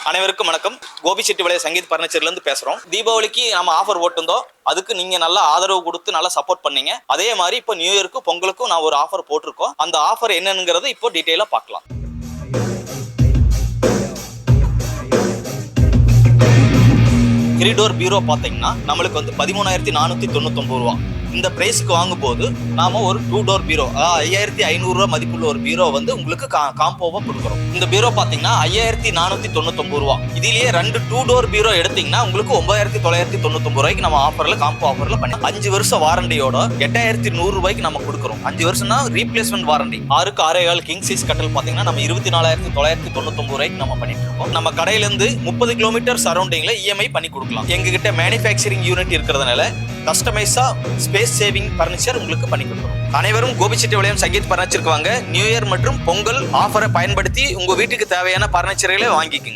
அனைவருக்கும் வணக்கம். கோபிச்செட்டிபாளையம் சங்கீத் பர்னிச்சர்ல இருந்து பேசுறோம். தீபாவளிக்கு நம்ம ஆஃபர் போட்டிருந்தோம். அதுக்கு நீங்க நல்லா ஆதரவு கொடுத்து நல்லா சப்போர்ட் பண்ணீங்க. அதே மாதிரி இப்போ நியூ இயருக்கு பொங்கலுக்கும் நான் ஒரு ஆஃபர் போட்டிருக்கோம். அந்த ஆஃபர் என்னங்கிறது இப்போ டீட்டெயிலா பார்க்கலாம். 3 டோர் பீரோ பார்த்தீங்கன்னா நம்மளுக்கு வந்து 13,499 ரூபா. இந்த பிரைஸ்க்கு வாங்கும்போது நாம ஒரு 2 டோர் பீரோ 5,500 ரூபா மதிப்புள்ள ஒரு பீரோ வந்து உங்களுக்கு காம்போவா கொடுக்குறோம். இந்த பீரோ பாத்தீங்கன்னா 5,499 ரூபா. இதுலயே 2 2 டோர் பீரோ எடுத்தீங்கன்னா உங்களுக்கு 9,999 ரூபாய்க்கு நம்ம ஆஃபர்ல காம்போ ஆஃபர்ல பண்ணி 5 வருஷம் வாரண்டியோட 8,100 ரூபாய்க்கு நம்ம கொடுக்குறோம். 5 வருஷம்னா ரீப்ளேஸ்மெண்ட் வாரண்டி. 6க்கு 6.25 கிங் சைஸ் கட்டல் பாத்தீங்கன்னா நம்ம 24,999 ரூபாய்க்கு நம்ம பண்ணிட்டு இருக்கோம். நம்ம கடையில இருந்து 30 கிலோமீட்டர் சரௌண்டிங்ல இஎம்ஐ பண்ணி கொடுக்கலாம். எங்ககிட்ட மேனுஃபேக்சரிங் யூனிட் இருக்கிறதுனால கஸ்டமைஸா ஸ்பேஸ் சேவிங் பர்னிச்சர் உங்களுக்கு பண்ணி கொடுக்குறோம். அனைவரும் கோபிச்செட்டிபாளையம் சங்கீத் பர்னிச்சருக்கு வாங்க. நியூ இயர் மற்றும் பொங்கல் ஆஃபரை பயன்படுத்தி உங்க வீட்டுக்கு தேவையான பர்னிச்சர்களை வாங்கிக்கோங்க.